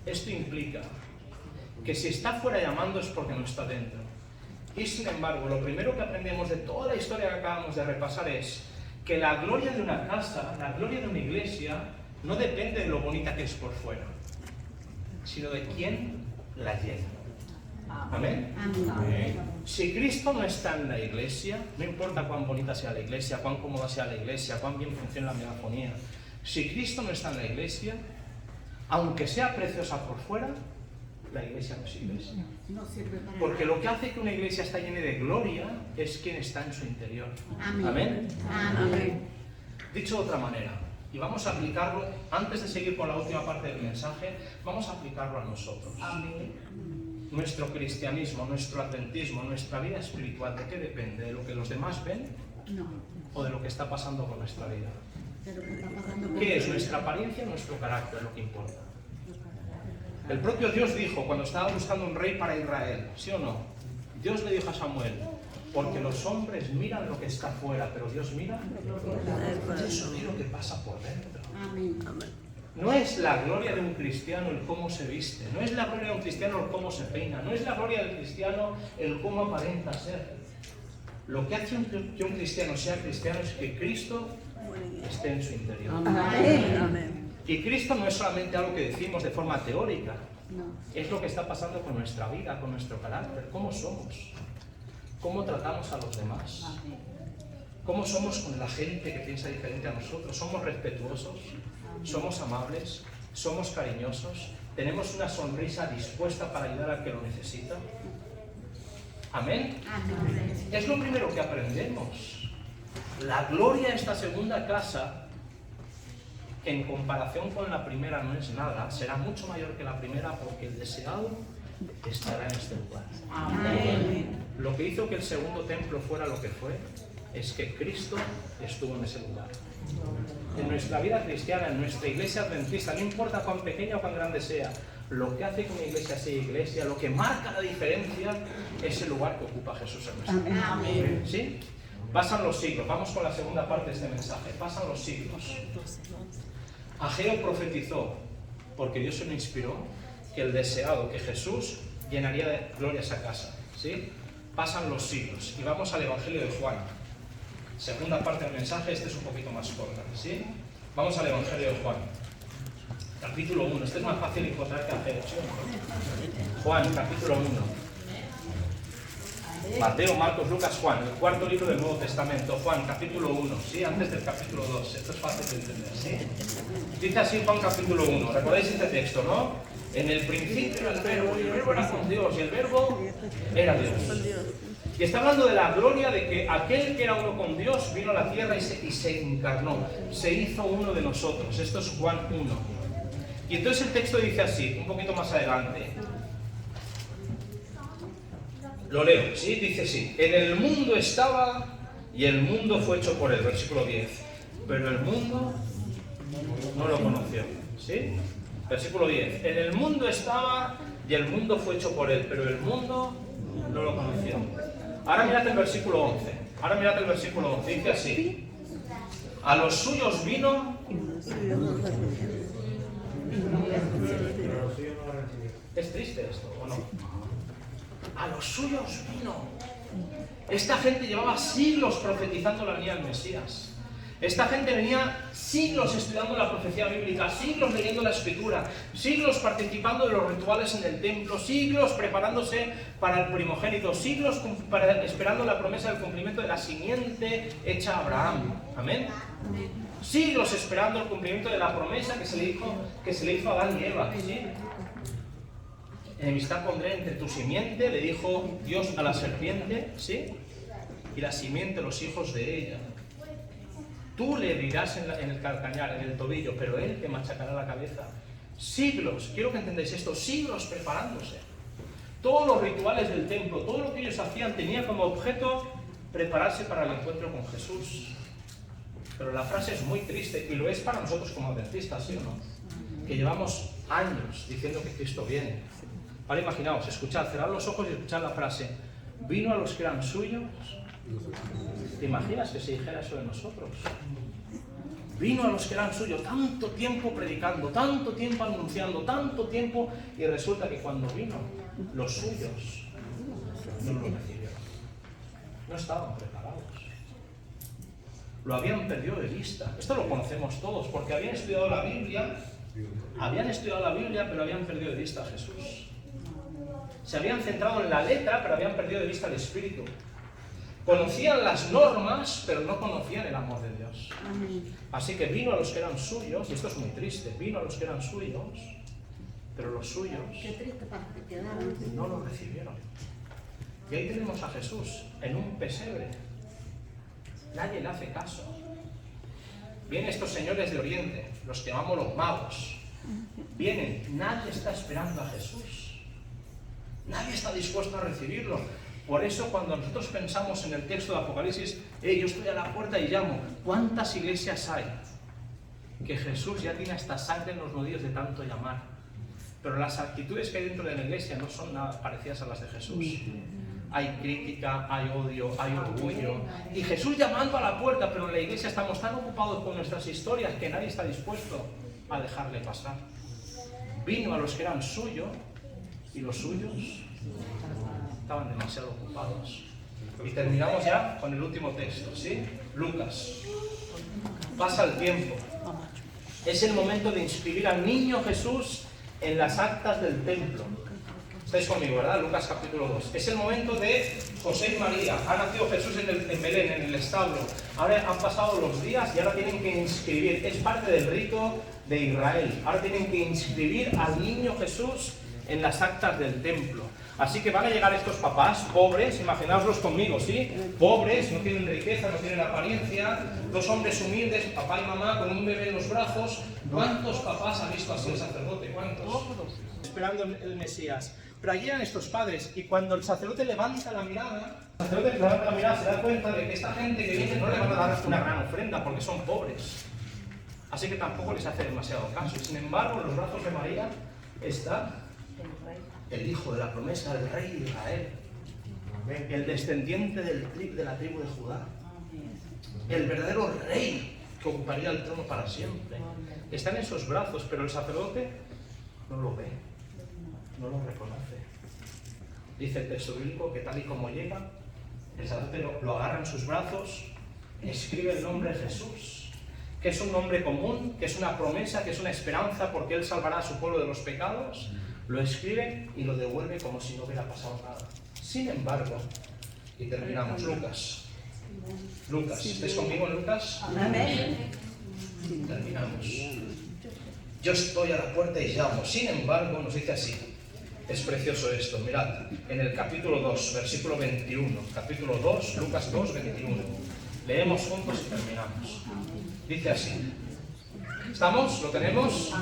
esto implica que si está fuera llamando es porque no está dentro. Y sin embargo, lo primero que aprendemos de toda la historia que acabamos de repasar es que la gloria de una casa, la gloria de una iglesia, no depende de lo bonita que es por fuera, sino de quién la llena. Amén. Amén. Si Cristo no está en la iglesia, no importa cuán bonita sea la iglesia, cuán cómoda sea la iglesia, cuán bien funcione la megafonía, si Cristo no está en la iglesia, aunque sea preciosa por fuera, la iglesia no es iglesia. No sirve para Porque lo que hace que una iglesia esté llena de gloria es quien está en su interior. Amén. Amén. Amén. Dicho de otra manera, y vamos a aplicarlo, antes de seguir con la última parte del mensaje, vamos a aplicarlo a nosotros. Nuestro cristianismo, nuestro adventismo, nuestra vida espiritual, ¿de qué depende? ¿De lo que los demás ven No. o de lo que está pasando con nuestra vida? Pero ¿qué está pasando con ¿Qué es nuestra apariencia o nuestro carácter lo que importa? El propio Dios dijo cuando estaba buscando un rey para Israel, ¿sí o no? Dios le dijo a Samuel, porque los hombres miran lo que está afuera, pero Dios mira eso es lo que pasa por dentro. Amén. No es la gloria de un cristiano el cómo se viste, no es la gloria de un cristiano el cómo se peina, no es la gloria del cristiano el cómo aparenta ser. Lo que hace que un cristiano sea cristiano es que Cristo esté en su interior. Amén. Y Cristo no es solamente algo que decimos de forma teórica, No. es lo que está pasando con nuestra vida, con nuestro carácter, cómo somos, cómo tratamos a los demás. ¿Cómo somos con la gente que piensa diferente a nosotros? ¿Somos respetuosos? ¿Somos amables? ¿Somos cariñosos? ¿Tenemos una sonrisa dispuesta para ayudar al que lo necesita? ¿Amén? Es lo primero que aprendemos. La gloria de esta segunda casa, que en comparación con la primera no es nada, será mucho mayor que la primera porque el deseado estará en este lugar. Amén. Lo que hizo que el segundo templo fuera lo que fue es que Cristo estuvo en ese lugar. En nuestra vida cristiana, en nuestra iglesia adventista, no importa cuán pequeña o cuán grande sea, lo que hace que una iglesia sea iglesia, lo que marca la diferencia, es el lugar que ocupa Jesús en nuestra vida. Amén. ¿Sí? Pasan los siglos, vamos con la segunda parte de este mensaje. Pasan los siglos. Ageo profetizó, porque Dios se lo inspiró, que el deseado, que Jesús llenaría de gloria esa casa. ¿Sí? Pasan los siglos y vamos al Evangelio de Juan. Segunda parte del mensaje, este es un poquito más corta. ¿Sí? Vamos al Evangelio de Juan. Capítulo 1. Este es más fácil de encontrar que Ageo. ¿Sí? Juan, capítulo 1. Mateo, Marcos, Lucas, Juan, el cuarto libro del Nuevo Testamento. Juan, capítulo 1, ¿sí? Antes del capítulo 2. Esto es fácil de entender, ¿sí? Dice así Juan, capítulo 1. ¿Recordáis este texto, no? En el principio el verbo, y el verbo era con Dios, y el verbo era Dios. Y está hablando de la gloria de que aquel que era uno con Dios vino a la tierra y se encarnó, se hizo uno de nosotros. Esto es Juan 1. Y entonces el texto dice así, un poquito más adelante. Lo leo, ¿sí? Dice así. En el mundo estaba y el mundo fue hecho por él, versículo 10. Pero el mundo no lo conoció, ¿sí? Versículo 10. En el mundo estaba y el mundo fue hecho por él, pero el mundo no lo conoció. Ahora mirad el versículo 11. Ahora mirad el versículo 11. Dice así. A los suyos vino. ¿Es triste esto o no? A los suyos vino. Esta gente llevaba siglos profetizando la venida del Mesías. Esta gente venía siglos estudiando la profecía bíblica, siglos leyendo la escritura, siglos participando de los rituales en el templo, siglos preparándose para el primogénito, siglos esperando la promesa del cumplimiento de la simiente hecha a Abraham. ¿Amén? Siglos esperando el cumplimiento de la promesa que se le hizo a Adán y Eva. ¿Sí? Enemistad pondré entre tu simiente, le dijo Dios a la serpiente, ¿sí? Y la simiente, los hijos de ella. Tú le herirás en el calcañar, en el tobillo, pero él te machacará la cabeza. Siglos, quiero que entendáis esto, siglos preparándose. Todos los rituales del templo, todo lo que ellos hacían tenía como objeto prepararse para el encuentro con Jesús. Pero la frase es muy triste, y lo es para nosotros como adventistas, ¿sí o no? Que llevamos años diciendo que Cristo viene. Ahora imaginaos, escuchad, cerrad los ojos y escuchad la frase. Vino a los que eran suyos. ¿Te imaginas que se dijera eso de nosotros? Vino a los que eran suyos, tanto tiempo predicando, tanto tiempo anunciando, tanto tiempo, y resulta que cuando vino, los suyos no lo recibieron. No estaban preparados. Lo habían perdido de vista. Esto lo conocemos todos, porque habían estudiado la Biblia, pero habían perdido de vista a Jesús. Se habían centrado en la letra, pero habían perdido de vista el espíritu. Conocían las normas, pero no conocían el amor de Dios. Así que vino a los que eran suyos, y esto es muy triste, vino a los que eran suyos, pero los suyos no lo recibieron. Y ahí tenemos a Jesús en un pesebre. Nadie le hace caso. Vienen estos señores de Oriente, los que llamamos los magos. Vienen, nadie está esperando a Jesús. Nadie está dispuesto a recibirlo. Por eso cuando nosotros pensamos en el texto de Apocalipsis, yo estoy a la puerta y llamo. ¿Cuántas iglesias hay? Que Jesús ya tiene hasta sangre en los nudillos de tanto llamar. Pero las actitudes que hay dentro de la iglesia no son nada parecidas a las de Jesús. Hay crítica, hay odio, hay orgullo. Y Jesús llamando a la puerta, pero en la iglesia estamos tan ocupados con nuestras historias que nadie está dispuesto a dejarle pasar. Vino a los que eran suyos y los suyos estaban demasiado ocupados. Y terminamos ya con el último texto, ¿sí? Lucas. Pasa el tiempo. Es el momento de inscribir al niño Jesús en las actas del templo. Estáis conmigo, ¿verdad? Lucas capítulo 2. Es el momento de José y María. Ha nacido Jesús en Belén, en el establo. Ahora han pasado los días y ahora tienen que inscribir. Es parte del rito de Israel. Ahora tienen que inscribir al niño Jesús en las actas del templo. Así que van a llegar estos papás pobres, imaginaoslos conmigo, ¿sí? Pobres, no tienen riqueza, no tienen apariencia, dos hombres humildes, papá y mamá, con un bebé en los brazos. ¿Cuántos papás ha visto así el sacerdote? ¿Cuántos? Esperando el Mesías. Pero allí eran estos padres, y cuando el sacerdote levanta la mirada, se da cuenta de que esta gente que viene no le van a dar una gran ofrenda porque son pobres. Así que tampoco les hace demasiado caso. Sin embargo, en los brazos de María está el hijo de la promesa, el rey de Israel, el descendiente de la tribu de Judá, el verdadero rey que ocuparía el trono para siempre. Está en esos brazos, pero el sacerdote no lo ve, no lo reconoce. Dice el texto bíblico que tal y como llega, el sacerdote lo agarra en sus brazos, escribe el nombre Jesús, que es un nombre común, que es una promesa, que es una esperanza, porque Él salvará a su pueblo de los pecados. Lo escribe y lo devuelve como si no hubiera pasado nada. Sin embargo, y terminamos, Lucas. ¿Estáis conmigo en Lucas? Amén. Terminamos. Yo estoy a la puerta y llamo. Sin embargo, nos dice así. Es precioso esto, mirad, en el capítulo 2, versículo 21. Capítulo 2, Lucas 2, 21. Leemos juntos y terminamos. Dice así. ¿Estamos? ¿Lo tenemos?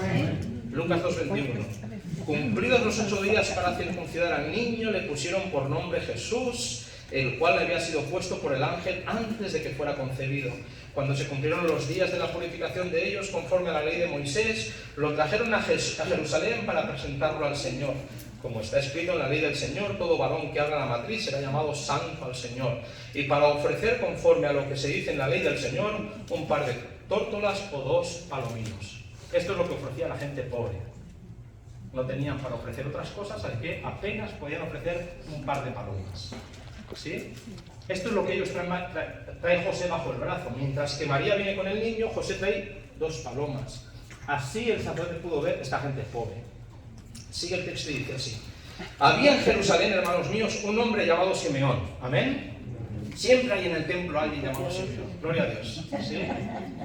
Lucas 2, 21. Cumplidos los 8 días para circuncidar al niño, le pusieron por nombre Jesús, el cual le había sido puesto por el ángel antes de que fuera concebido. Cuando se cumplieron los días de la purificación de ellos, conforme a la ley de Moisés, lo trajeron a Jerusalén para presentarlo al Señor. Como está escrito en la ley del Señor, todo varón que haga la matriz será llamado santo al Señor. Y para ofrecer, conforme a lo que se dice en la ley del Señor, un par de tórtolas o 2 palominos. Esto es lo que ofrecía la gente pobre. No tenían para ofrecer otras cosas, así que apenas podían ofrecer un par de palomas. ¿Sí? Esto es lo que ellos trae José bajo el brazo. Mientras que María viene con el niño, José trae 2 palomas. Así el sacerdote pudo ver esta gente pobre. Sigue el texto y dice así. Había en Jerusalén, hermanos míos, un hombre llamado Simeón. ¿Amén? Siempre hay en el templo alguien llamado Simeón. Gloria a Dios. ¿Sí?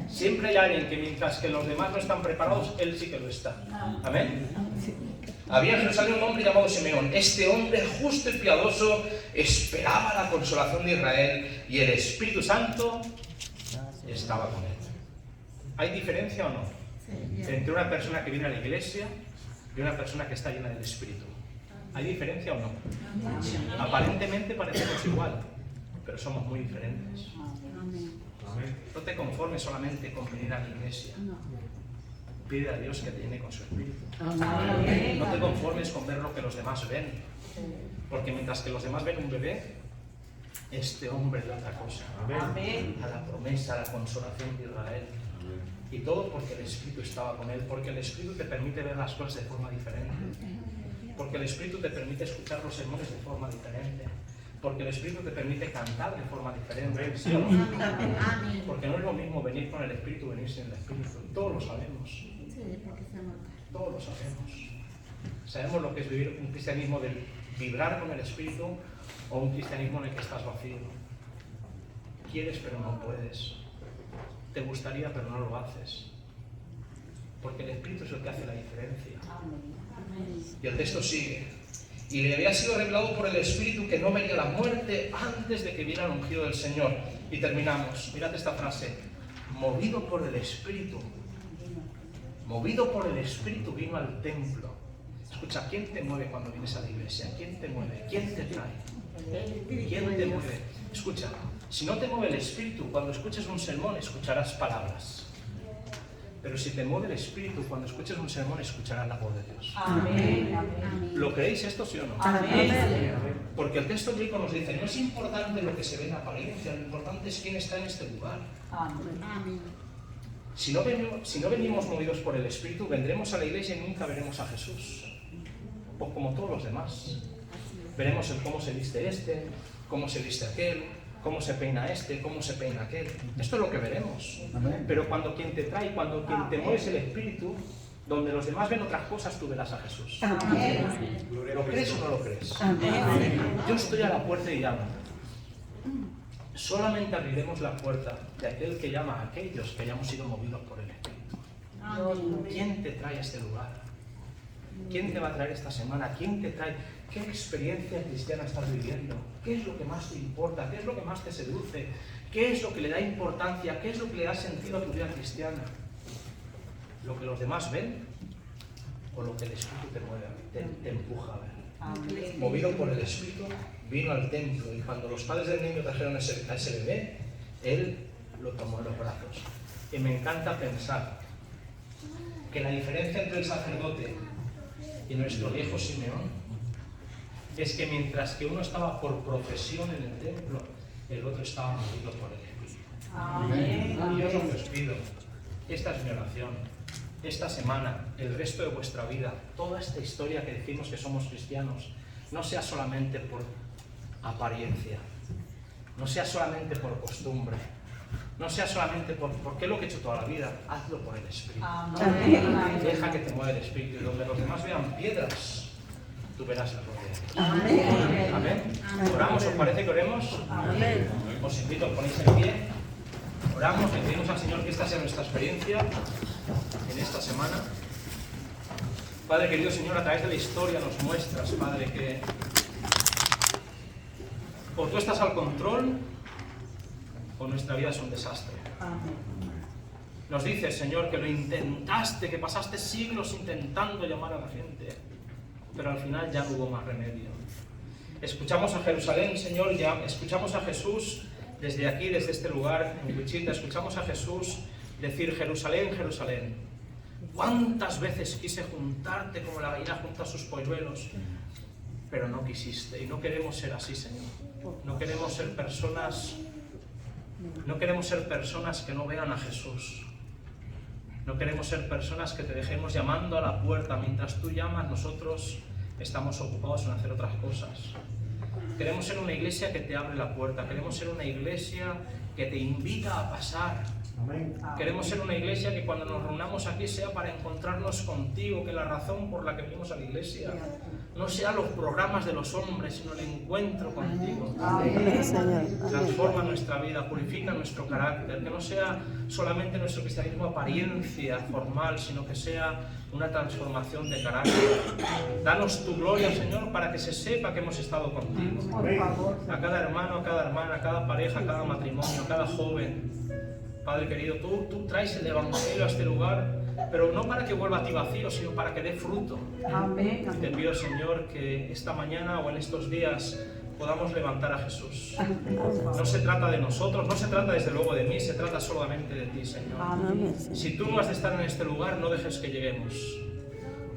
Siempre hay alguien que mientras que los demás no están preparados, él sí que lo está. ¿Amén? Había en Jerusalén un hombre llamado Simeón. Este hombre justo y piadoso esperaba la consolación de Israel y el Espíritu Santo estaba con él. ¿Hay diferencia o no? Entre una persona que viene a la iglesia y una persona que está llena del Espíritu. ¿Hay diferencia o no? Aparentemente parecemos igual, pero somos muy diferentes. No te conformes solamente con venir a la iglesia. Pide a Dios que te llene con su Espíritu. No te conformes con ver lo que los demás ven. Porque mientras que los demás ven un bebé, este hombre ve otra cosa. A la promesa, a la consolación de Israel. Y todo porque el Espíritu estaba con él. Porque el Espíritu te permite ver las cosas de forma diferente. Porque el Espíritu te permite escuchar los sermones de forma diferente. Porque el Espíritu te permite cantar de forma diferente. ¿Sí o no? Porque no es lo mismo venir con el Espíritu, venir sin el Espíritu. Todos lo sabemos. Todos lo sabemos. Sabemos lo que es vivir un cristianismo de vibrar con el Espíritu o un cristianismo en el que estás vacío. Quieres pero no puedes. Te gustaría pero no lo haces. Porque el Espíritu es el que hace la diferencia. Y el texto sigue. Y le había sido revelado por el Espíritu que no vería la muerte antes de que viera el ungido del Señor. Y terminamos. Mirad esta frase. Movido por el Espíritu. Movido por el Espíritu vino al templo. Escucha, ¿quién te mueve cuando vienes a la iglesia? ¿Quién te mueve? ¿Quién te trae? ¿Quién te mueve? Escucha, si no te mueve el Espíritu, cuando escuches un sermón escucharás palabras. Pero si te mueve el Espíritu, cuando escuches un sermón escucharás la voz de Dios. Amén. ¿Lo creéis esto, sí o no? Amén. Porque el texto bíblico nos dice, no es importante lo que se ve en apariencia, lo importante es quién está en este lugar. Amén. Si no venimos movidos por el Espíritu, vendremos a la iglesia y nunca veremos a Jesús. O como todos los demás. Veremos el cómo se viste este, cómo se viste aquel, cómo se peina este, cómo se peina aquel. Esto es lo que veremos. Pero cuando quien te trae, cuando quien te mueve es el Espíritu, Donde los demás ven otras cosas, tú verás a Jesús. Amén. ¿Lo crees o no lo crees? Amén. Yo estoy a la puerta y llamo. Solamente abriremos la puerta de aquel que llama a aquellos que hayamos sido movidos por el Espíritu. ¿Quién te trae a este lugar? ¿Quién te va a traer esta semana? ¿Quién te trae? ¿Qué experiencia cristiana estás viviendo? ¿Qué es lo que más te importa? ¿Qué es lo que más te seduce? ¿Qué es lo que le da importancia? ¿Qué es lo que le da sentido a tu vida cristiana? ¿Lo que los demás ven? ¿O lo que el Espíritu te mueve, te empuja a ver? Movido por el Espíritu, vino al templo y cuando los padres del niño trajeron a ese bebé, él lo tomó en los brazos. Y me encanta pensar que la diferencia entre el sacerdote y nuestro viejo Simeón es que mientras que uno estaba por profesión en el templo, el otro estaba movido por el Espíritu. Amén. Y yo lo que os pido, esta es mi oración, esta semana, el resto de vuestra vida, toda esta historia que decimos que somos cristianos, no sea solamente por apariencia, no sea solamente por costumbre, no sea solamente porque es lo que he hecho toda la vida, hazlo por el Espíritu. Amén. Deja que te mueva el Espíritu y donde los demás vean piedras, tú verás la gloria. Amén. Amén. Oramos, ¿os parece que oremos? Amén. Os invito a ponerse en pie. Oramos, le pedimos al Señor que esta sea nuestra experiencia en esta semana. Padre querido Señor, a través de la historia nos muestras, Padre, que o tú estás al control o nuestra vida es un desastre. Nos dices, Señor, que lo intentaste, que pasaste siglos intentando llamar a la gente, pero al final ya no hubo más remedio. Escuchamos a Jerusalén, Señor, ya escuchamos a Jesús desde aquí, desde este lugar, en Wichita, escuchamos a Jesús decir, Jerusalén, Jerusalén, ¿cuántas veces quise juntarte como la gallina junta sus polluelos? Pero no quisiste, y no queremos ser así, Señor. No queremos ser personas que no vean a Jesús. No queremos ser personas que te dejemos llamando a la puerta. Mientras tú llamas, nosotros estamos ocupados en hacer otras cosas. Queremos ser una iglesia que te abre la puerta. Queremos ser una iglesia que te invita a pasar. Queremos ser una iglesia que cuando nos reunamos aquí sea para encontrarnos contigo, que la razón por la que venimos a la iglesia no sea los programas de los hombres, sino el encuentro contigo. Transforma nuestra vida, purifica nuestro carácter, que no sea solamente nuestro cristianismo apariencia formal, sino que sea una transformación de carácter. Danos tu gloria, Señor, para que se sepa que hemos estado contigo. A cada hermano, a cada hermana, a cada pareja, a cada matrimonio, a cada joven. Padre querido, tú traes el Evangelio a este lugar, pero no para que vuelva a ti vacío, sino para que dé fruto. Amén. Y te pido, Señor, que esta mañana o en estos días podamos levantar a Jesús. No se trata de nosotros, no se trata desde luego de mí, se trata solamente de ti, Señor. Si tú no has de estar en este lugar, no dejes que lleguemos.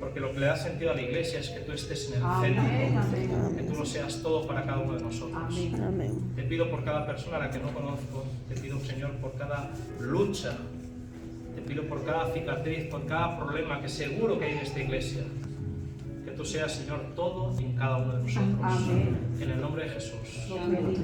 Porque lo que le da sentido a la iglesia es que tú estés en el centro, que tú lo seas todo para cada uno de nosotros. Te pido por cada persona a la que no conozco, te pido, Señor, por cada lucha, te pido por cada cicatriz, por cada problema que seguro que hay en esta iglesia. Que tú seas, Señor, todo en cada uno de nosotros. En el nombre de Jesús. Amén.